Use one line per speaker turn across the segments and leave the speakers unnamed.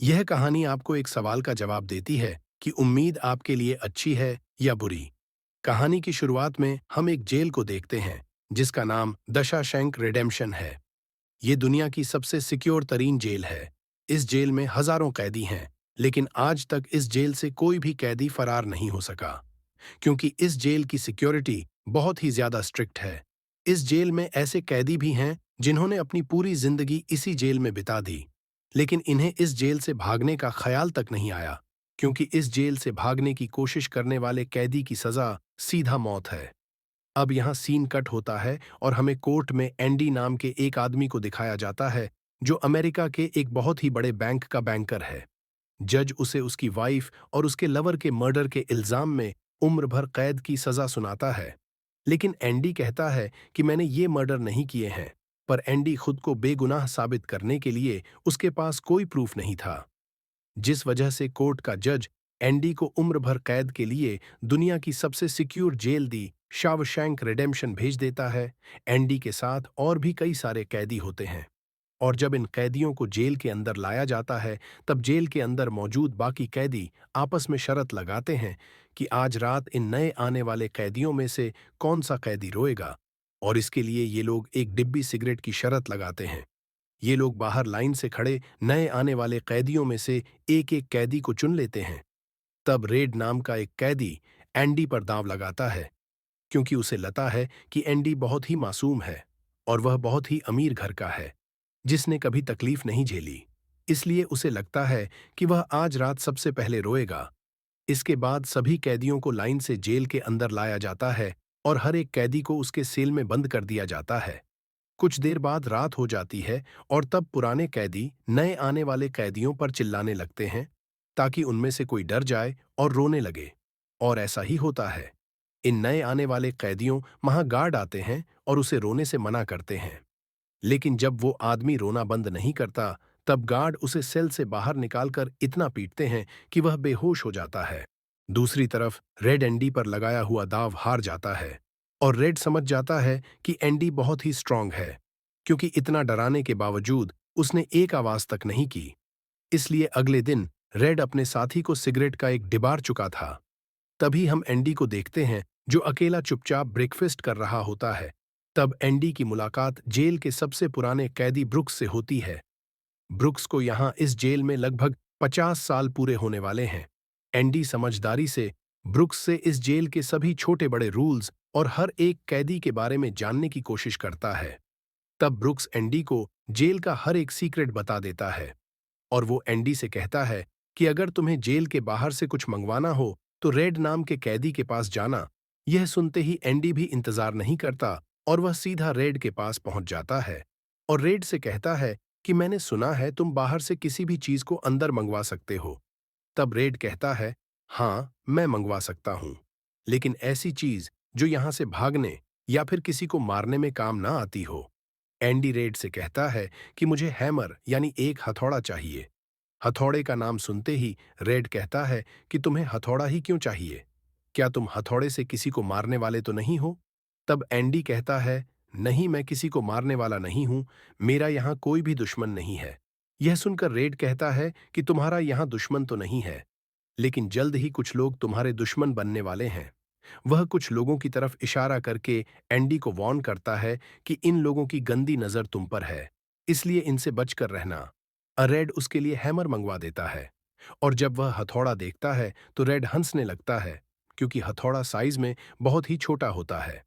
यह कहानी आपको एक सवाल का जवाब देती है कि उम्मीद आपके लिए अच्छी है या बुरी। कहानी की शुरुआत में हम एक जेल को देखते हैं जिसका नाम दशाशंक रिडेम्पशन है। ये दुनिया की सबसे सिक्योर तरीन जेल है। इस जेल में हजारों कैदी हैं, लेकिन आज तक इस जेल से कोई भी कैदी फरार नहीं हो सका, क्योंकि इस जेल की सिक्योरिटी बहुत ही ज्यादा स्ट्रिक्ट है। इस जेल में ऐसे कैदी भी हैं जिन्होंने अपनी पूरी जिंदगी इसी जेल में बिता दी, लेकिन इन्हें इस जेल से भागने का ख्याल तक नहीं आया, क्योंकि इस जेल से भागने की कोशिश करने वाले कैदी की सजा सीधा मौत है। अब यहाँ सीन कट होता है और हमें कोर्ट में एंडी नाम के एक आदमी को दिखाया जाता है, जो अमेरिका के एक बहुत ही बड़े बैंक का बैंकर है। जज उसे उसकी वाइफ और उसके लवर के मर्डर के इल्जाम में उम्र भर कैद की सजा सुनाता है। लेकिन एंडी कहता है कि मैंने ये मर्डर नहीं किए हैं, पर एंडी खुद को बेगुनाह साबित करने के लिए उसके पास कोई प्रूफ नहीं था। जिस वजह से कोर्ट का जज एंडी को उम्र भर कैद के लिए दुनिया की सबसे सिक्योर जेल दी शावशैंक रिडेम्पशन भेज देता है। एंडी के साथ और भी कई सारे कैदी होते हैं, और जब इन कैदियों को जेल के अंदर लाया जाता है, तब जेल के अंदर मौजूद बाकी कैदी आपस में शर्त लगाते हैं कि आज रात इन नए आने वाले कैदियों में से कौन सा कैदी रोएगा, और इसके लिए ये लोग एक डिब्बी सिगरेट की शर्त लगाते हैं। ये लोग बाहर लाइन से खड़े नए आने वाले कैदियों में से एक एक कैदी को चुन लेते हैं। तब रेड नाम का एक कैदी एंडी पर दांव लगाता है, क्योंकि उसे लगता है कि एंडी बहुत ही मासूम है और वह बहुत ही अमीर घर का है, जिसने कभी तकलीफ नहीं झेली। इसलिए उसे लगता है कि वह आज रात सबसे पहले रोएगा। इसके बाद सभी कैदियों को लाइन से जेल के अंदर लाया जाता है और हर एक कैदी को उसके सेल में बंद कर दिया जाता है। कुछ देर बाद रात हो जाती है और तब पुराने कैदी नए आने वाले कैदियों पर चिल्लाने लगते हैं, ताकि उनमें से कोई डर जाए और रोने लगे। और ऐसा ही होता है। इन नए आने वाले कैदियों वहां गार्ड आते हैं और उसे रोने से मना करते हैं। लेकिन जब वो आदमी रोना बंद नहीं करता, तब गार्ड उसे सेल से बाहर निकालकर इतना पीटते हैं कि वह बेहोश हो जाता है। दूसरी तरफ रेड एंडी पर लगाया हुआ दाव हार जाता है, और रेड समझ जाता है कि एंडी बहुत ही स्ट्रांग है, क्योंकि इतना डराने के बावजूद उसने एक आवाज तक नहीं की। इसलिए अगले दिन रेड अपने साथी को सिगरेट का एक डिबार चुका था। तभी हम एंडी को देखते हैं, जो अकेला चुपचाप ब्रेकफास्ट कर रहा होता है। तब एंडी की मुलाकात जेल के सबसे पुराने कैदी ब्रुक्स से होती है। ब्रुक्स को यहाँ इस जेल में लगभग 50 साल पूरे होने वाले हैं। एंडी समझदारी से ब्रुक्स से इस जेल के सभी छोटे बड़े रूल्स और हर एक कैदी के बारे में जानने की कोशिश करता है। तब ब्रुक्स एंडी को जेल का हर एक सीक्रेट बता देता है, और वो एंडी से कहता है कि अगर तुम्हें जेल के बाहर से कुछ मंगवाना हो तो रेड नाम के कैदी के पास जाना। यह सुनते ही एंडी भी इंतजार नहीं करता और वह सीधा रेड के पास पहुंच जाता है और रेड से कहता है कि मैंने सुना है तुम बाहर से किसी भी चीज को अंदर मंगवा सकते हो। तब रेड कहता है, हाँ मैं मंगवा सकता हूं, लेकिन ऐसी चीज जो यहां से भागने या फिर किसी को मारने में काम ना आती हो। एंडी रेड से कहता है कि मुझे हैमर यानी एक हथौड़ा चाहिए। हथौड़े का नाम सुनते ही रेड कहता है कि तुम्हें हथौड़ा ही क्यों चाहिए? क्या तुम हथौड़े से किसी को मारने वाले तो नहीं हो? तब एंडी कहता है, नहीं मैं किसी को मारने वाला नहीं हूं, मेरा यहां कोई भी दुश्मन नहीं है। यह सुनकर रेड कहता है कि तुम्हारा यहां दुश्मन तो नहीं है, लेकिन जल्द ही कुछ लोग तुम्हारे दुश्मन बनने वाले हैं। वह कुछ लोगों की तरफ इशारा करके एंडी को वार्न करता है कि इन लोगों की गंदी नजर तुम पर है, इसलिए इनसे बचकर रहना। रेड उसके लिए हैमर मंगवा देता है, और जब वह हथौड़ा देखता है तो रेड हंसने लगता है, क्योंकि हथौड़ा साइज में बहुत ही छोटा होता है।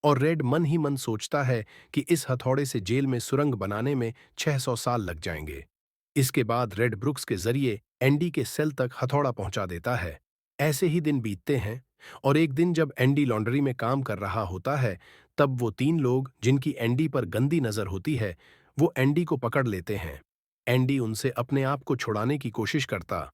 और रेड मन ही मन सोचता है कि इस हथौड़े से जेल में सुरंग बनाने में 600 साल लग जाएंगे। इसके बाद रेड ब्रुक्स के जरिए एंडी के सेल तक हथौड़ा पहुंचा देता है। ऐसे ही दिन बीतते हैं, और एक दिन जब एंडी लॉन्ड्री में काम कर रहा होता है, तब वो तीन लोग जिनकी एंडी पर गंदी नजर होती है, वो एंडी को पकड़ लेते हैं। एंडी उनसे अपने आप को छुड़ाने की कोशिश करता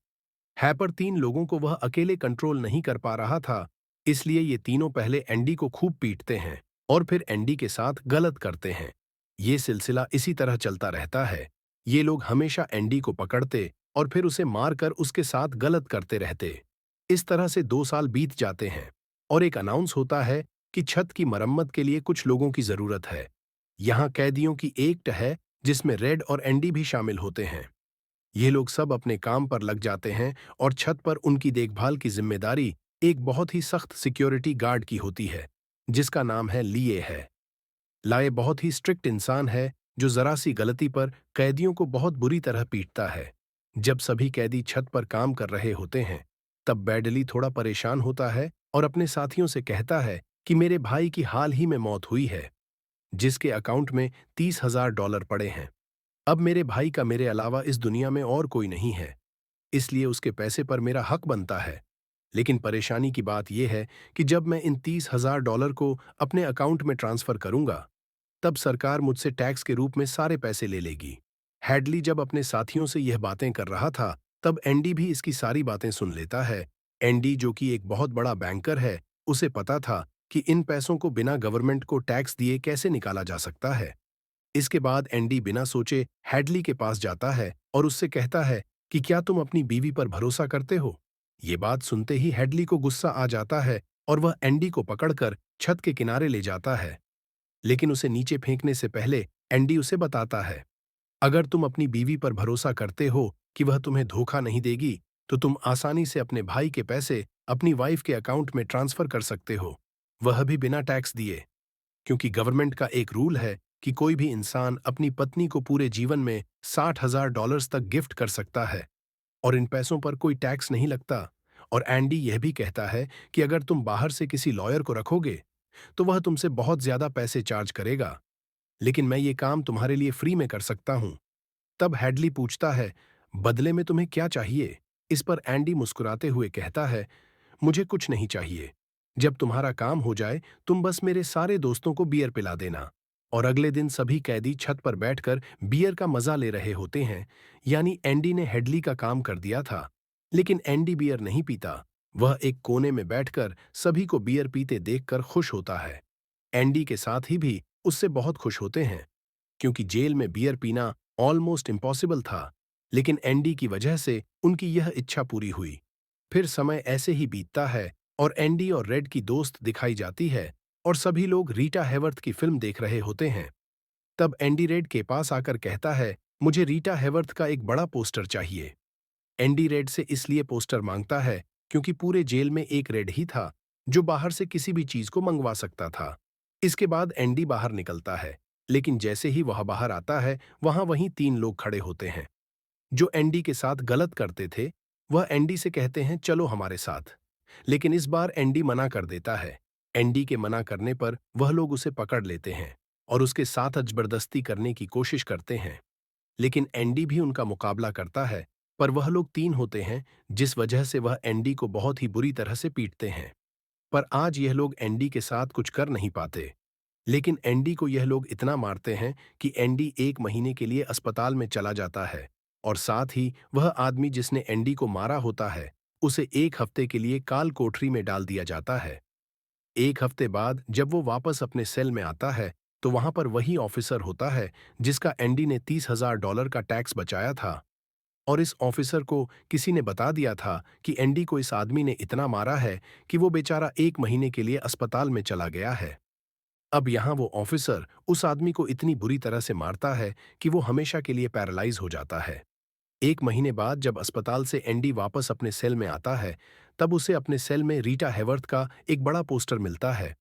है, पर तीन लोगों को वह अकेले कंट्रोल नहीं कर पा रहा था। इसलिए ये तीनों पहले एंडी को खूब पीटते हैं और फिर एंडी के साथ गलत करते हैं। ये सिलसिला इसी तरह चलता रहता है। ये लोग हमेशा एंडी को पकड़ते और फिर उसे मारकर उसके साथ गलत करते रहते। इस तरह से 2 साल बीत जाते हैं, और एक अनाउंस होता है कि छत की मरम्मत के लिए कुछ लोगों की जरूरत है। यहाँ कैदियों की एक है जिसमें रेड और एंडी भी शामिल होते हैं। ये लोग सब अपने काम पर लग जाते हैं और छत पर उनकी देखभाल की जिम्मेदारी एक बहुत ही सख्त सिक्योरिटी गार्ड की होती है, जिसका नाम है लिए है। लाए बहुत ही स्ट्रिक्ट इंसान है जो जरा सी गलती पर कैदियों को बहुत बुरी तरह पीटता है। जब सभी कैदी छत पर काम कर रहे होते हैं, तब बैडली थोड़ा परेशान होता है और अपने साथियों से कहता है कि मेरे भाई की हाल ही में मौत हुई है, जिसके अकाउंट में $30,000 पड़े हैं। अब मेरे भाई का मेरे अलावा इस दुनिया में और कोई नहीं है, इसलिए उसके पैसे पर मेरा हक बनता है। लेकिन परेशानी की बात यह है कि जब मैं इन $30,000 को अपने अकाउंट में ट्रांसफर करूंगा, तब सरकार मुझसे टैक्स के रूप में सारे पैसे ले लेगी। हैडली जब अपने साथियों से यह बातें कर रहा था, तब एंडी भी इसकी सारी बातें सुन लेता है। एंडी, जो कि एक बहुत बड़ा बैंकर है, उसे पता था कि इन पैसों को बिना गवर्नमेंट को टैक्स दिए कैसे निकाला जा सकता है। इसके बाद एंडी बिना सोचे हैडली के पास जाता है और उससे कहता है कि क्या तुम अपनी बीवी पर भरोसा करते हो? ये बात सुनते ही हैडली को गुस्सा आ जाता है और वह एंडी को पकड़कर छत के किनारे ले जाता है। लेकिन उसे नीचे फेंकने से पहले एंडी उसे बताता है, अगर तुम अपनी बीवी पर भरोसा करते हो कि वह तुम्हें धोखा नहीं देगी, तो तुम आसानी से अपने भाई के पैसे अपनी वाइफ के अकाउंट में ट्रांसफर कर सकते हो, वह भी बिना टैक्स दिए। क्योंकि गवर्नमेंट का एक रूल है कि कोई भी इंसान अपनी पत्नी को पूरे जीवन में $60,000 तक गिफ्ट कर सकता है और इन पैसों पर कोई टैक्स नहीं लगता। और एंडी यह भी कहता है कि अगर तुम बाहर से किसी लॉयर को रखोगे, तो वह तुमसे बहुत ज्यादा पैसे चार्ज करेगा, लेकिन मैं ये काम तुम्हारे लिए फ्री में कर सकता हूं। तब हैडली पूछता है, बदले में तुम्हें क्या चाहिए? इस पर एंडी मुस्कुराते हुए कहता है, मुझे कुछ नहीं चाहिए। जब तुम्हारा काम हो जाए, तुम बस मेरे सारे दोस्तों को बियर पिला देना। और अगले दिन सभी कैदी छत पर बैठकर बियर का मजा ले रहे होते हैं। यानी एंडी ने हेडली का काम कर दिया था। लेकिन एंडी बियर नहीं पीता। वह एक कोने में बैठकर सभी को बियर पीते देखकर खुश होता है। एंडी के साथ ही भी उससे बहुत खुश होते हैं, क्योंकि जेल में बियर पीना ऑलमोस्ट इम्पॉसिबल था। लेकिन एंडी की वजह से उनकी यह इच्छा पूरी हुई। फिर समय ऐसे ही बीतता है और एंडी और रेड की दोस्त दिखाई जाती है और सभी लोग रीटा हैवर्थ की फिल्म देख रहे होते हैं। तब एंडी रेड के पास आकर कहता है, मुझे रीटा हैवर्थ का एक बड़ा पोस्टर चाहिए। एंडी रेड से इसलिए पोस्टर मांगता है क्योंकि पूरे जेल में एक रेड ही था जो बाहर से किसी भी चीज को मंगवा सकता था। इसके बाद एंडी बाहर निकलता है, लेकिन जैसे ही वह बाहर आता है, वहां वहीं 3 लोग खड़े होते हैं जो एंडी के साथ गलत करते थे। वह एंडी से कहते हैं, चलो हमारे साथ। लेकिन इस बार एंडी मना कर देता है। एंडी के मना करने पर वह लोग उसे पकड़ लेते हैं और उसके साथ जबरदस्ती करने की कोशिश करते हैं। लेकिन एंडी भी उनका मुकाबला करता है, पर वह लोग 3 होते हैं, जिस वजह से वह एंडी को बहुत ही बुरी तरह से पीटते हैं। पर आज यह लोग एंडी के साथ कुछ कर नहीं पाते। लेकिन एंडी को यह लोग इतना मारते हैं कि एंडी 1 महीने के लिए अस्पताल में चला जाता है और साथ ही वह आदमी जिसने एंडी को मारा होता है, उसे 1 हफ्ते के लिए काल कोठरी में डाल दिया जाता है। 1 हफ्ते बाद जब वो वापस अपने सेल में आता है, तो वहां पर वही ऑफिसर होता है जिसका एंडी ने $30,000 का टैक्स बचाया था। और इस ऑफिसर को किसी ने बता दिया था कि एंडी को इस आदमी ने इतना मारा है कि वो बेचारा 1 महीने के लिए अस्पताल में चला गया है। अब यहाँ वो ऑफिसर उस आदमी को इतनी बुरी तरह से मारता है कि वो हमेशा के लिए पैरालाइज हो जाता है। 1 महीने बाद जब अस्पताल से एंडी वापस अपने सेल में आता है, तब उसे अपने सेल में रीटा हैवर्थ का एक बड़ा पोस्टर मिलता है,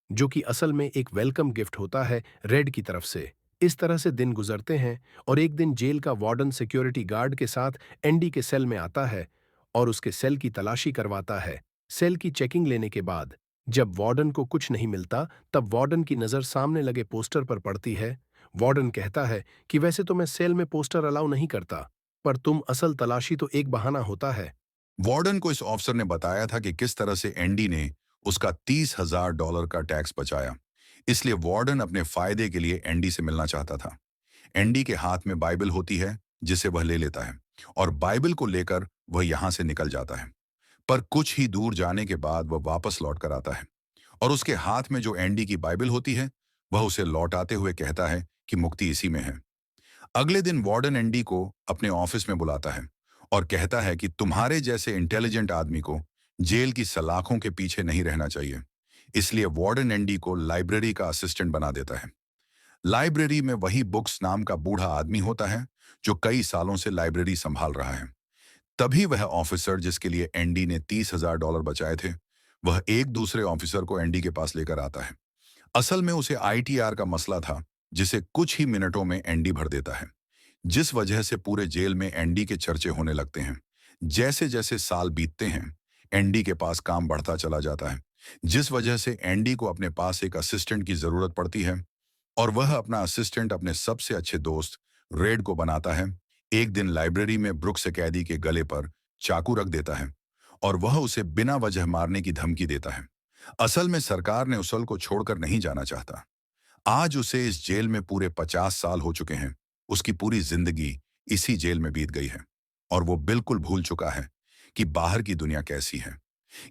जो कि असल में एक वेलकम गिफ्ट होता है रेड की तरफ से। इस तरह से दिन गुजरते हैं और एक दिन जेल का वार्डन सिक्योरिटी गार्ड के साथ एंडी के सेल में आता है और उसके सेल की तलाशी करवाता है। सेल की चेकिंग लेने के बाद जब वार्डन को कुछ नहीं मिलता, तब वार्डन की नज़र सामने लगे पोस्टर पर पड़ती है। वार्डन कहता है कि वैसे तो मैं सेल में पोस्टर अलाउ नहीं करता, पर तुम असल तलाशी तो एक बहाना होता है।
वार्डन को इस ऑफिसर ने बताया था कि किस तरह से एंडी ने उसका $30,000 का टैक्स बचाया। इसलिए वार्डन अपने फायदे के लिए एंडी से मिलना चाहता था। एंडी के हाथ में बाइबल होती है, जिसे वह ले लेता है और बाइबल को लेकर वह यहां से निकल जाता है। पर कुछ ही दूर जाने के बाद वह वापस लौट कर आता है और उसके हाथ में जो एंडी की बाइबल होती है, वह उसे लौटाते हुए कहता है कि मुक्ति इसी में है। अगले दिन वार्डन एंडी को अपने ऑफिस में बुलाता है और कहता है कि तुम्हारे जैसे इंटेलिजेंट आदमी को जेल की सलाखों के पीछे नहीं रहना चाहिए। इसलिए वार्डन एंडी को लाइब्रेरी का असिस्टेंट बना देता है। लाइब्रेरी में वही बुक्स नाम का बूढ़ा आदमी होता है जो कई सालों से लाइब्रेरी संभाल रहा है। तभी वह ऑफिसर जिसके लिए एंडी ने $30,000 बचाए थे, वह एक दूसरे ऑफिसर को एंडी के पास लेकर आता है। असल में उसे आईटीआर का मसला था, जिसे कुछ ही मिनटों में एंडी भर देता है, जिस वजह से पूरे जेल में एंडी के चर्चे होने लगते हैं। जैसे जैसे साल बीतते हैं, एंडी के पास काम बढ़ता चला जाता है, जिस वजह से एंडी को अपने पास एक असिस्टेंट की जरूरत पड़ती है, और वह अपना असिस्टेंट अपने सबसे अच्छे दोस्त रेड को बनाता है। एक दिन लाइब्रेरी में ब्रुक्स कैदी के गले पर चाकू रख देता है और वह उसे बिना वजह मारने की धमकी देता है। असल में सरकार ने उसल को छोड़कर नहीं जाना चाहता। आज उसे इस जेल में पूरे 50 साल हो चुके हैं। उसकी पूरी जिंदगी इसी जेल में बीत गई है और वो बिल्कुल भूल चुका है कि बाहर की दुनिया कैसी है।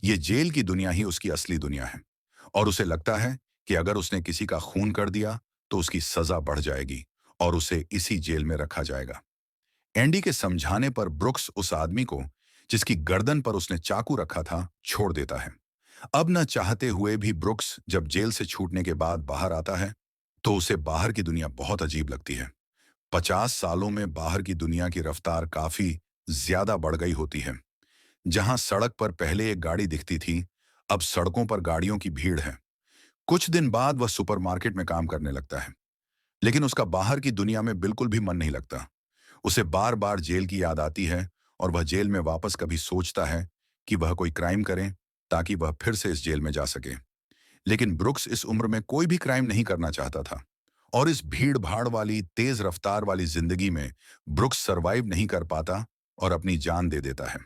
ये जेल की दुनिया ही उसकी असली दुनिया है और उसे लगता है कि अगर उसने किसी का खून कर दिया तो उसकी सजा बढ़ जाएगी और उसे इसी जेल में रखा जाएगा। एंडी के समझाने पर ब्रुक्स उस आदमी को, जिसकी गर्दन पर उसने चाकू रखा था, छोड़ देता है। अब न चाहते हुए भी ब्रुक्स जब जेल से छूटने के बाद बाहर आता है तो उसे बाहर की दुनिया बहुत अजीब लगती है। 50 सालों में बाहर की दुनिया की रफ्तार काफी ज्यादा बढ़ गई होती है। जहां सड़क पर पहले एक गाड़ी दिखती थी, अब सड़कों पर गाड़ियों की भीड़ है। कुछ दिन बाद वह सुपरमार्केट में काम करने लगता है, लेकिन उसका बाहर की दुनिया में बिल्कुल भी मन नहीं लगता। उसे बार बार जेल की याद आती है और वह जेल में वापस कभी सोचता है कि वह कोई क्राइम करे ताकि वह फिर से इस जेल में जा सके। लेकिन ब्रुक्स इस उम्र में कोई भी क्राइम नहीं करना चाहता था और इस भीड़ भाड़ वाली तेज रफ्तार वाली जिंदगी में ब्रुक्स सरवाइव नहीं कर पाता और अपनी जान दे देता है।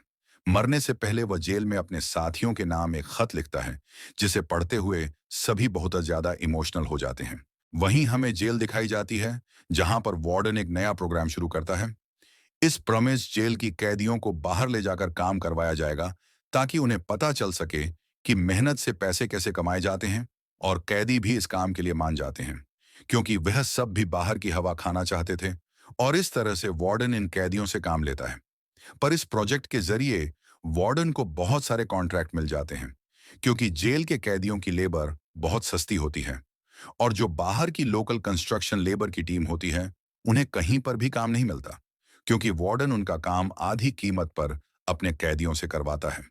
मरने से पहले वह जेल में अपने साथियों के नाम एक खत लिखता है, जिसे पढ़ते हुए सभी बहुत ज्यादा इमोशनल हो जाते हैं। वहीं हमें जेल दिखाई जाती है, जहां पर वार्डन एक नया प्रोग्राम शुरू करता है। इस प्रमिस जेल की कैदियों को बाहर ले जाकर काम करवाया जाएगा ताकि उन्हें पता चल सके कि मेहनत से पैसे कैसे कमाए जाते हैं, और कैदी भी इस काम के लिए मान जाते हैं क्योंकि वह सब भी बाहर की हवा खाना चाहते थे। और इस तरह से वार्डन इन कैदियों से काम लेता है। पर इस प्रोजेक्ट के जरिए वार्डन को बहुत सारे कॉन्ट्रैक्ट मिल जाते हैं क्योंकि जेल के कैदियों की लेबर बहुत सस्ती होती है और जो बाहर की लोकल कंस्ट्रक्शन लेबर की टीम होती है, उन्हें कहीं पर भी काम नहीं मिलता क्योंकि वार्डन उनका काम आधी कीमत पर अपने कैदियों से करवाता है।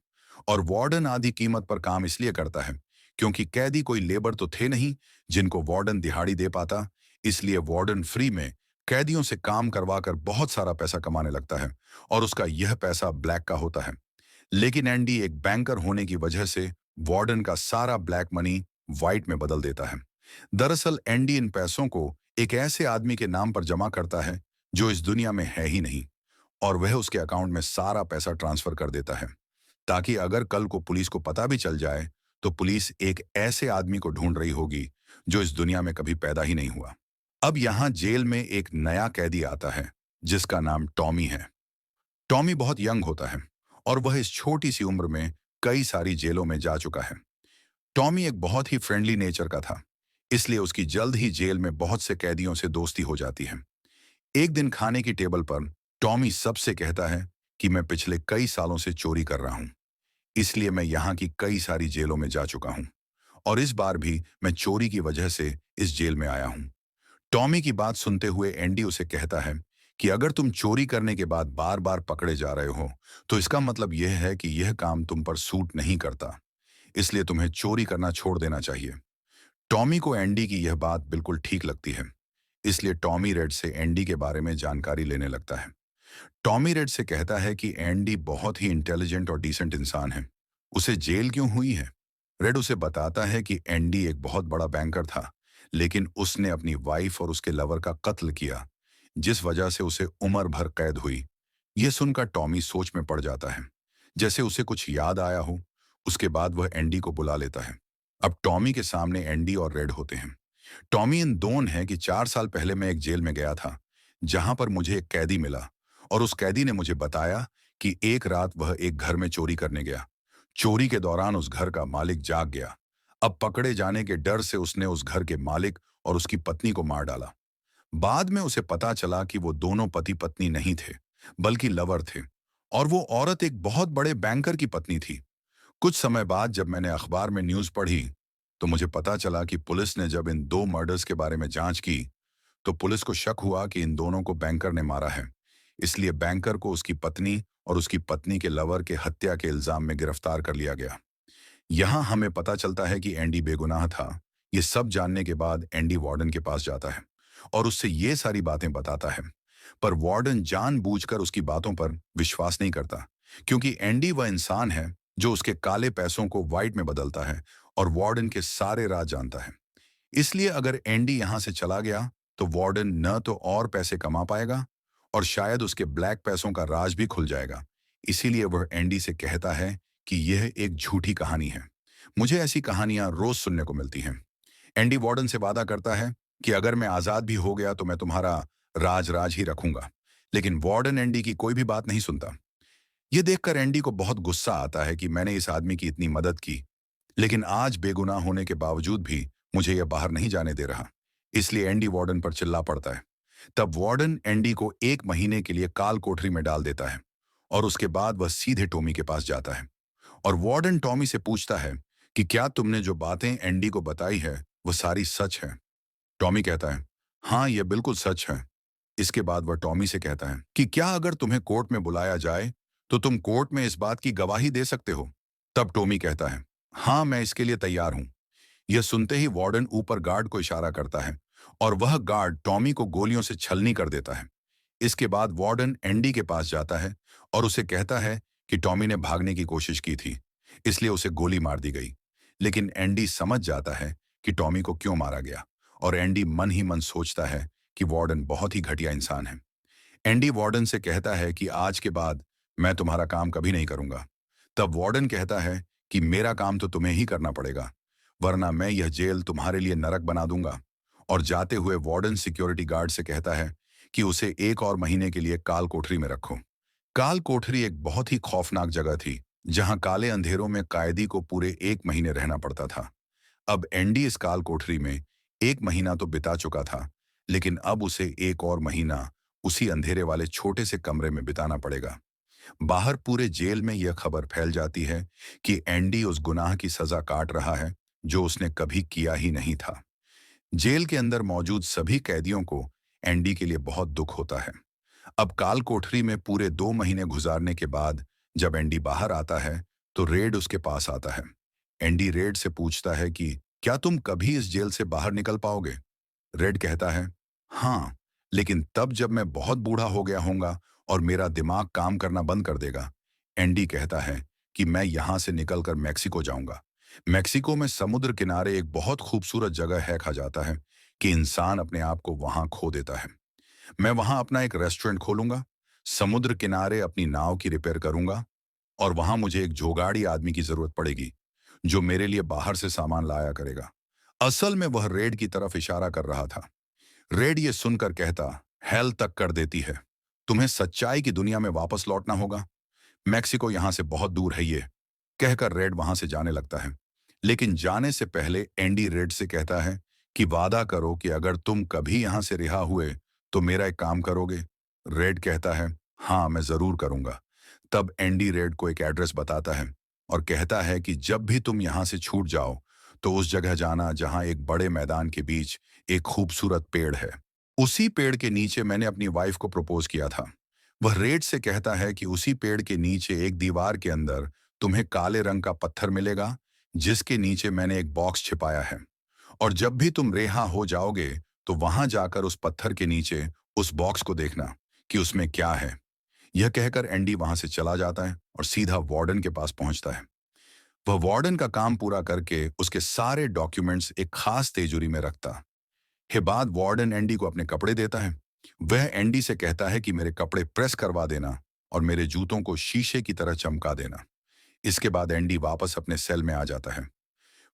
और वार्डन आधी कीमत पर काम इसलिए करता है क्योंकि कैदी कोई लेबर तो थे नहीं जिनको वार्डन दिहाड़ी दे पाता। इसलिए वार्डन फ्री में कैदियों से काम करवाकर बहुत सारा पैसा कमाने लगता है और उसका यह पैसा ब्लैक का होता है। लेकिन एंडी एक बैंकर होने की वजह से वार्डन का सारा ब्लैक मनी व्हाइट में बदल देता है। दरअसल एंडी इन पैसों को एक ऐसे आदमी के नाम पर जमा करता है जो इस दुनिया में है ही नहीं, और वह उसके अकाउंट में सारा पैसा ट्रांसफर कर देता है ताकि अगर कल को पुलिस को पता भी चल जाए तो पुलिस एक ऐसे आदमी को ढूंढ रही होगी जो इस दुनिया में कभी पैदा ही नहीं हुआ। अब यहाँ जेल में एक नया कैदी आता है जिसका नाम टॉमी है। टॉमी बहुत यंग होता है और वह इस छोटी सी उम्र में कई सारी जेलों में जा चुका है। टॉमी एक बहुत ही फ्रेंडली नेचर का था, इसलिए उसकी जल्द ही जेल में बहुत से कैदियों से दोस्ती हो जाती है। एक दिन खाने की टेबल पर टॉमी सबसे कहता है कि मैं पिछले कई सालों से चोरी कर रहा हूं, इसलिए मैं यहाँ की कई सारी जेलों में जा चुका हूं और इस बार भी मैं चोरी की वजह से इस जेल में आया हूं। टॉमी की बात सुनते हुए एंडी उसे कहता है कि अगर तुम चोरी करने के बाद बार बार पकड़े जा रहे हो तो इसका मतलब यह है कि यह काम तुम पर सूट नहीं करता, इसलिए तुम्हें चोरी करना छोड़ देना चाहिए। टॉमी को एंडी की यह बात बिल्कुल ठीक लगती है, इसलिए टॉमी रेड से एंडी के बारे में जानकारी लेने लगता है। टॉमी रेड से कहता है कि एंडी बहुत ही इंटेलिजेंट और डिसेंट इंसान है, उसे जेल क्यों हुई है। रेड उसे बताता है कि एंडी एक बहुत बड़ा बैंकर था, लेकिन उसने अपनी वाइफ और उसके लवर का कत्ल किया, जिस वजह से उसे उम्र भर कैद हुई। यह सुनकर टॉमी सोच में पड़ जाता है, जैसे उसे कुछ याद आया हो। उसके बाद वह एंडी को बुला लेता है। अब टॉमी के सामने एंडी और रेड होते हैं। टॉमी इन दोन है कि 4 साल पहले मैं एक जेल में गया था जहां पर मुझे एक कैदी मिला और उस कैदी ने मुझे बताया कि एक रात वह एक घर में चोरी करने गया। चोरी के दौरान उस घर का मालिक जाग गया। अब पकड़े जाने के डर से उसने उस घर के मालिक और उसकी पत्नी को मार डाला। बाद में उसे पता चला कि वो दोनों पति पत्नी नहीं थे, बल्कि लवर थे, और वो औरत एक बहुत बड़े बैंकर की पत्नी थी। कुछ समय बाद जब मैंने अखबार में न्यूज़ पढ़ी तो मुझे पता चला कि पुलिस ने जब इन 2 मर्डर्स के बारे में जांच की तो पुलिस को शक हुआ कि इन दोनों को बैंकर ने मारा है। इसलिए बैंकर को उसकी पत्नी और उसकी पत्नी के लवर के हत्या के इल्जाम में गिरफ्तार कर लिया गया। यहाँ हमें पता चलता है कि एंडी बेगुनाह था। ये सब जानने के बाद एंडी वार्डन के पास जाता है और उससे ये सारी बातें बताता है। पर वार्डन जानबूझकर उसकी बातों पर विश्वास नहीं करता, क्योंकि एंडी वह इंसान है जो उसके काले पैसों को व्हाइट में बदलता है और वार्डन के सारे राज जानता है। इसलिए अगर एंडी यहां से चला गया तो वार्डन न तो और पैसे कमा पाएगा और शायद उसके ब्लैक पैसों का राज भी खुल जाएगा। इसीलिए वह एंडी से कहता है कि यह एक झूठी कहानी है। मुझे ऐसी कहानियां रोज सुनने को मिलती हैं। एंडी वार्डन से वादा करता है कि अगर मैं आजाद भी हो गया तो मैं तुम्हारा राज राज ही रखूंगा। लेकिन वार्डन एंडी की कोई भी बात नहीं सुनता। यह देखकर एंडी को बहुत गुस्सा आता है कि मैंने इस आदमी की इतनी मदद की, लेकिन आज बेगुनाह होने के बावजूद भी मुझे यह बाहर नहीं जाने दे रहा। इसलिए एंडी वार्डन पर चिल्ला पड़ता है। तब वार्डन एंडी को 1 महीने के लिए काल कोठरी में डाल देता है और उसके बाद वह सीधे टॉमी के पास जाता है और वार्डन टॉमी से पूछता है कि क्या तुमने जो बातें एंडी को बताई है वह सारी सच है। टॉमी कहता है, हाँ यह बिल्कुल सच है। इसके बाद वह टॉमी से कहता है कि क्या अगर तुम्हें कोर्ट में बुलाया जाए तो तुम कोर्ट में इस बात की गवाही दे सकते हो। तब टॉमी कहता है, हाँ मैं इसके लिए तैयार हूं। यह सुनते ही वार्डन ऊपर गार्ड को इशारा करता है और वह गार्ड टॉमी को गोलियों से छलनी कर देता है। इसके बाद वार्डन एंडी के पास जाता है और उसे कहता है कि टॉमी ने भागने की कोशिश की थी, इसलिए उसे गोली मार दी गई। लेकिन एंडी समझ जाता है कि टॉमी को क्यों मारा गया और एंडी मन ही मन सोचता है कि वार्डन बहुत ही घटिया इंसान है। एंडी वार्डन से कहता है कि आज के बाद मैं तुम्हारा काम कभी नहीं करूंगा। तब वार्डन कहता है कि मेरा काम तो तुम्हें ही करना पड़ेगा, वरना मैं यह जेल तुम्हारे लिए नरक बना दूंगा। और जाते हुए वार्डन सिक्योरिटी गार्ड से कहता है कि उसे 1 और महीने के लिए काल कोठरी में रखो। काल कोठरी एक बहुत ही खौफनाक जगह थी, जहां काले अंधेरों में कैदी को पूरे 1 महीने रहना पड़ता था। अब एंडी इस काल कोठरी में 1 महीना तो बिता चुका था, लेकिन अब उसे 1 और महीना उसी अंधेरे वाले छोटे से कमरे में बिताना पड़ेगा। बाहर पूरे जेल में यह खबर फैल जाती है कि एंडी उस गुनाह की सजा काट रहा है जो उसने कभी किया ही नहीं था। जेल के अंदर मौजूद सभी कैदियों को एंडी के लिए बहुत दुख होता है। अब काल कोठरी में पूरे 2 महीने गुजारने के बाद जब एंडी बाहर आता है तो रेड उसके पास आता है। एंडी रेड से पूछता है कि क्या तुम कभी इस जेल से बाहर निकल पाओगे। रेड कहता है, हाँ, लेकिन तब जब मैं बहुत बूढ़ा हो गया होऊंगा और मेरा दिमाग काम करना बंद कर देगा। एंडी कहता है कि मैं यहां से निकलकर मैक्सिको जाऊंगा। मैक्सिको में समुद्र किनारे एक बहुत खूबसूरत जगह है, कहा जाता है कि इंसान अपने आप को वहां खो देता है। मैं वहां अपना एक रेस्टोरेंट खोलूंगा, समुद्र किनारे अपनी नाव की रिपेयर करूंगा और वहां मुझे एक जोगाड़ी आदमी की जरूरत पड़ेगी जो मेरे लिए बाहर से सामान लाया करेगा। असल में वह रेड की तरफ इशारा कर रहा था। रेड ये सुनकर कहता, हेल तक कर देती है, तुम्हें सच्चाई की दुनिया में वापस लौटना होगा। मैक्सिको यहां से बहुत दूर है, ये कहकर रेड वहां से जाने लगता है। लेकिन जाने से पहले एंडी रेड से कहता है कि वादा करो कि अगर तुम कभी यहां से रिहा हुए तो मेरा एक काम करोगे। रेड कहता है, हाँ मैं जरूर करूंगा। तब एंडी रेड को एक एड्रेस बताता है और कहता है कि जब भी तुम यहां से छूट जाओ तो उस जगह जाना जहां एक बड़े मैदान के बीच एक खूबसूरत पेड़ है। उसी पेड़ के नीचे मैंने अपनी वाइफ को प्रपोज किया था। वह रेड से कहता है कि उसी पेड़ के नीचे एक दीवार के अंदर तुम्हें काले रंग का पत्थर मिलेगा जिसके नीचे मैंने एक बॉक्स छिपाया है, और जब भी तुम रिहा हो जाओगे तो वहां जाकर उस पत्थर के नीचे उस बॉक्स को देखना कि उसमें क्या है। यह कहकर एंडी वहां से चला जाता है और सीधा वार्डन के पास पहुंचता है। वह वार्डन का काम पूरा करके उसके सारे डॉक्यूमेंट्स एक खास तिजोरी में रखता है। बाद वार्डन एंडी को अपने कपड़े देता है। वह एंडी से कहता है कि मेरे कपड़े प्रेस करवा देना और मेरे जूतों को शीशे की तरह चमका देना। इसके बाद एंडी वापस अपने सेल में आ जाता है।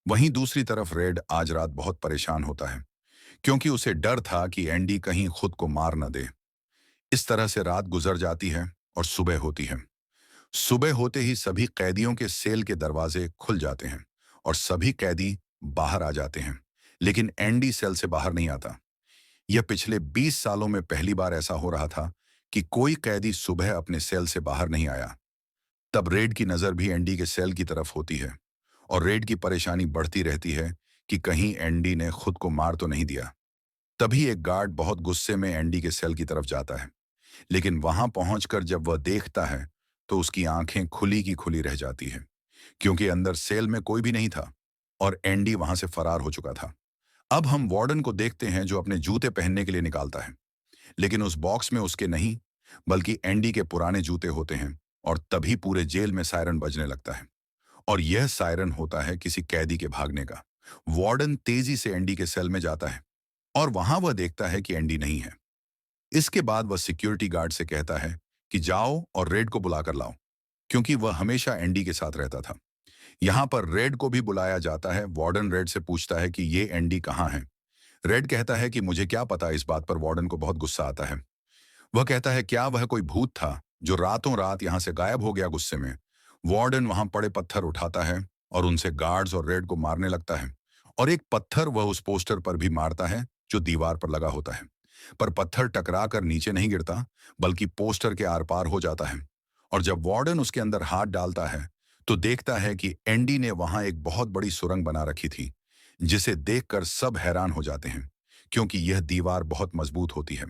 वहीं दूसरी तरफ रेड आज रात बहुत परेशान होता है, क्योंकि उसे डर था कि एंडी कहीं खुद को मार न दे। इस तरह से रात गुजर जाती है और सुबह होती है। सुबह होते ही सभी कैदियों के सेल के दरवाजे खुल जाते हैं और सभी कैदी बाहर आ जाते हैं, लेकिन एंडी सेल से बाहर नहीं आता। यह पिछले 20 सालों में पहली बार ऐसा हो रहा था कि कोई कैदी सुबह अपने सेल से बाहर नहीं आया। तब रेड की नजर भी एंडी के सेल की तरफ होती है और रेड की परेशानी बढ़ती रहती है कि कहीं एंडी ने खुद को मार तो नहीं दिया। तभी एक गार्ड बहुत गुस्से में एंडी के सेल की तरफ जाता है, लेकिन वहां पहुंचकर जब वह देखता है तो उसकी आंखें खुली की खुली रह जाती है, क्योंकि अंदर सेल में कोई भी नहीं था और एंडी वहां से फरार हो चुका था। अब हम वार्डन को देखते हैं जो अपने जूते पहनने के लिए निकालता है, लेकिन उस बॉक्स में उसके नहीं बल्कि एंडी के पुराने जूते होते हैं। और तभी पूरे जेल में सायरन बजने लगता है, और यह सायरन होता है किसी कैदी के भागने का। वार्डन तेजी से एंडी के सेल में जाता है और वहां वह देखता है कि एंडी नहीं है। इसके बाद वह सिक्योरिटी गार्ड से कहता है कि जाओ और रेड को बुलाकर लाओ, क्योंकि वह हमेशा एंडी के साथ रहता था। यहाँ पर रेड को भी बुलाया जाता है। वार्डन रेड से पूछता है कि ये एंडी कहाँ है। रेड कहता है कि मुझे क्या पता। इस बात पर वार्डन को बहुत गुस्सा आता है। वह कहता है क्या वह कोई भूत था जो रातों रात यहाँ से गायब हो गया। गुस्से में वार्डन वहां पड़े पत्थर उठाता है और उनसे गार्ड्स और रेड को मारने लगता है, और एक पत्थर वह उस पोस्टर पर भी मारता है जो दीवार पर लगा होता है। पर पत्थर टकरा कर नीचे नहीं गिरता बल्कि पोस्टर के आर पार हो जाता है। और जब वार्डन उसके अंदर हाथ डालता है तो देखता है कि एंडी ने वहां एक बहुत बड़ी सुरंग बना रखी थी, जिसे देखकर सब हैरान हो जाते हैं, क्योंकि यह दीवार बहुत मजबूत होती है।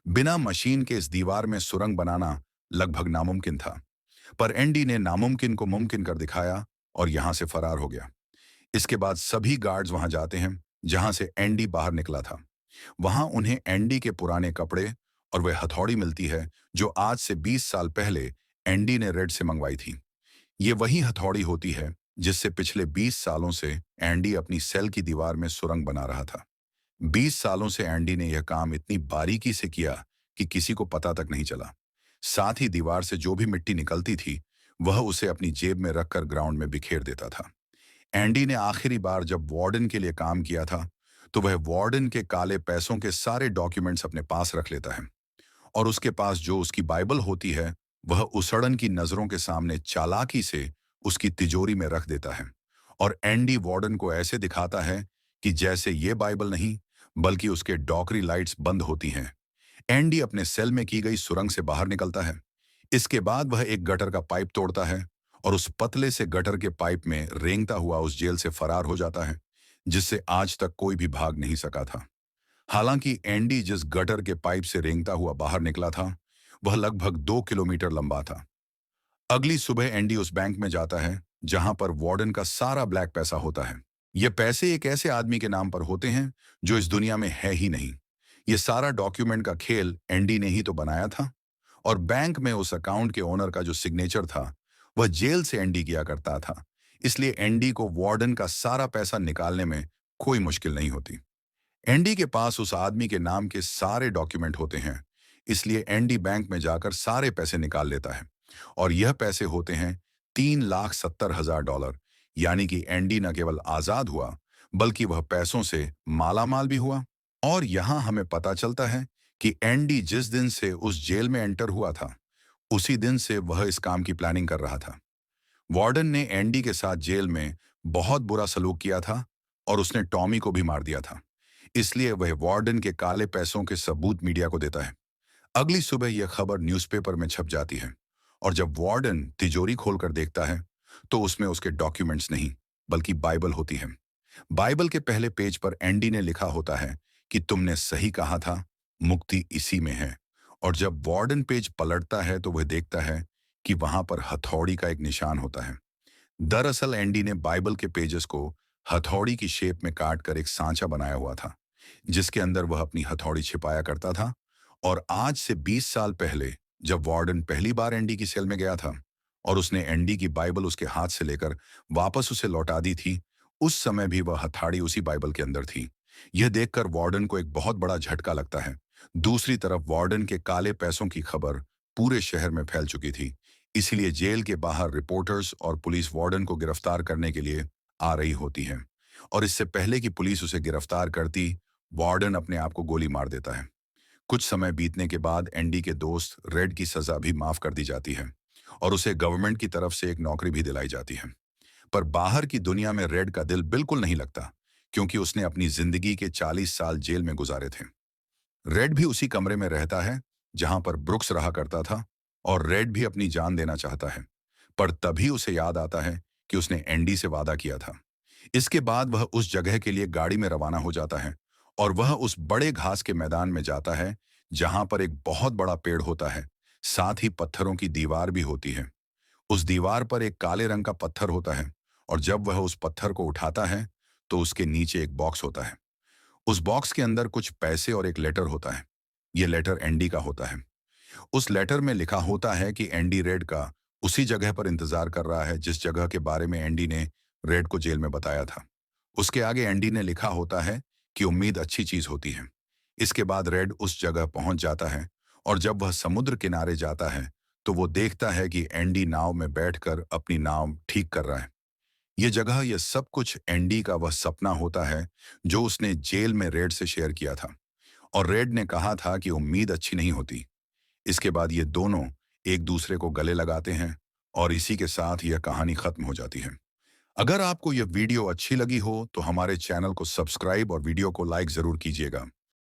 बिना मशीन के इस दीवार में सुरंग बनाना लगभग नामुमकिन था, पर एंडी ने नामुमकिन को मुमकिन कर दिखाया और यहां से फरार हो गया। इसके बाद सभी गार्ड्स वहां जाते हैं जहां से एंडी बाहर निकला था। वहां उन्हें एंडी के पुराने कपड़े और वह हथौड़ी मिलती है जो आज से 20 साल पहले एंडी ने रेड से मंगवाई थी। ये वही हथौड़ी होती है जिससे पिछले 20 सालों से एंडी अपनी सेल की दीवार में सुरंग बना रहा था। 20 सालों से एंडी ने यह काम इतनी बारीकी से किया कि किसी को पता तक नहीं चला। साथ ही दीवार से जो भी मिट्टी निकलती थी वह उसे अपनी जेब में रखकर ग्राउंड में बिखेर देता था। एंडी ने आखिरी बार जब वार्डन के लिए काम किया था तो वह वार्डन के काले पैसों के सारे डॉक्यूमेंट्स अपने पास रख लेता है, और उसके पास जो उसकी बाइबल होती है वह उसड़न की नजरों के सामने चालाकी से उसकी तिजोरी में रख देता है। और एंडी वार्डन को ऐसे दिखाता है कि जैसे ये बाइबल नहीं बल्कि उसके डॉकरी लाइट्स बंद होती हैं। एंडी अपने सेल में की गई सुरंग से बाहर निकलता है। इसके बाद वह एक गटर का पाइप तोड़ता है और उस पतले से गटर के पाइप में रेंगता हुआ उस जेल से फरार हो जाता है, जिससे आज तक कोई भी भाग नहीं सका था। हालांकि एंडी जिस गटर के पाइप से रेंगता हुआ बाहर निकला था वह लगभग 2 किलोमीटर लंबा था। अगली सुबह एंडी उस बैंक में जाता है जहां पर वार्डन का सारा ब्लैक पैसा होता है। ये पैसे एक ऐसे आदमी के नाम पर होते हैं जो इस दुनिया में है ही नहीं। ये सारा डॉक्यूमेंट का खेल एंडी ने ही तो बनाया था, और बैंक में उस अकाउंट के ओनर का जो सिग्नेचर था वह जेल से एंडी किया करता था। इसलिए एंडी को वार्डन का सारा पैसा निकालने में कोई मुश्किल नहीं होती। एंडी के पास उस आदमी के नाम के सारे डॉक्यूमेंट होते हैं, इसलिए एंडी बैंक में जाकर सारे पैसे निकाल लेता है, और यह पैसे होते हैं $3,70,000। यानी कि एंडी न केवल आजाद हुआ बल्कि वह पैसों से मालामाल भी हुआ। और यहां हमें पता चलता है कि एंडी जिस दिन से उस जेल में एंटर हुआ था उसी दिन से वह इस काम की प्लानिंग कर रहा था। वार्डन ने एंडी के साथ जेल में बहुत बुरा सलूक किया था और उसने टॉमी को भी मार दिया था, इसलिए वह वार्डन के काले पैसों के सबूत मीडिया को देता है। अगली सुबह यह खबर न्यूज़पेपर में छप जाती है, और जब वार्डन तिजोरी खोलकर देखता है तो उसमें उसके डॉक्यूमेंट्स नहीं बल्कि बाइबल होती है। बाइबल के पहले पेज पर एंडी ने लिखा होता है कि तुमने सही कहा था, मुक्ति इसी में है। और जब वार्डन पेज पलटता है तो वह देखता है कि वहां पर हथौड़ी का एक निशान होता है। दरअसल एंडी ने बाइबल के पेजेस को हथौड़ी की शेप में काट कर एक सांचा बनाया हुआ था, जिसके अंदर वह अपनी हथौड़ी छिपाया करता था। और आज से 20 साल पहले जब वार्डन पहली बार एंडी की सेल में गया था और उसने एंडी की बाइबल उसके हाथ से लेकर वापस उसे लौटा दी थी, उस समय भी वह हथौड़ी उसी बाइबल के अंदर थी। यह देखकर वार्डन को एक बहुत बड़ा झटका लगता है। दूसरी तरफ वार्डन के काले पैसों की खबर पूरे शहर में फैल चुकी थी, इसलिए जेल के बाहर रिपोर्टर्स और पुलिस वार्डन को गिरफ्तार करने के लिए आ रही होती है। और इससे पहले कि पुलिस उसे गिरफ्तार करती, वार्डन अपने आप को गोली मार देता है। कुछ समय बीतने के बाद एंडी के दोस्त रेड की सजा भी माफ कर दी जाती है और उसे गवर्नमेंट की तरफ से एक नौकरी भी दिलाई जाती है। पर बाहर की दुनिया में रेड का दिल बिल्कुल नहीं लगता, क्योंकि उसने अपनी जिंदगी के 40 साल जेल में गुजारे थे। रेड भी उसी कमरे में रहता है जहां पर ब्रुक्स रहा करता था, और रेड भी अपनी जान देना चाहता है। पर तभी उसे याद आता है कि उसने एंडी से वादा किया था। इसके बाद वह उस जगह के लिए गाड़ी में रवाना हो जाता है और वह उस बड़े घास के मैदान में जाता है जहां पर एक बहुत बड़ा पेड़ होता है, साथ ही पत्थरों की दीवार भी होती है। उस दीवार पर एक काले रंग का पत्थर होता है और जब वह उस पत्थर को उठाता है तो उसके नीचे एक बॉक्स होता है। उस बॉक्स के अंदर कुछ पैसे और एक लेटर होता है। यह लेटर एंडी का होता है। उस लेटर में लिखा होता है कि एंडी रेड का उसी जगह पर इंतजार कर रहा है जिस जगह के बारे में एंडी ने रेड को जेल में बताया था। उसके आगे एंडी ने लिखा होता है कि उम्मीद अच्छी चीज होती है। इसके बाद रेड उस जगह पहुंच जाता है और जब वह समुद्र किनारे जाता है तो वो देखता है कि एंडी नाव में बैठकर अपनी नाव ठीक कर रहा है। ये जगह, ये सब कुछ एंडी का वह सपना होता है जो उसने जेल में रेड से शेयर किया था और रेड ने कहा था कि उम्मीद अच्छी नहीं होती। इसके बाद ये दोनों एक दूसरे को गले लगाते हैं और इसी के साथ यह कहानी खत्म हो जाती है। अगर आपको यह वीडियो अच्छी लगी हो तो हमारे चैनल को सब्सक्राइब और वीडियो को लाइक जरूर कीजिएगा।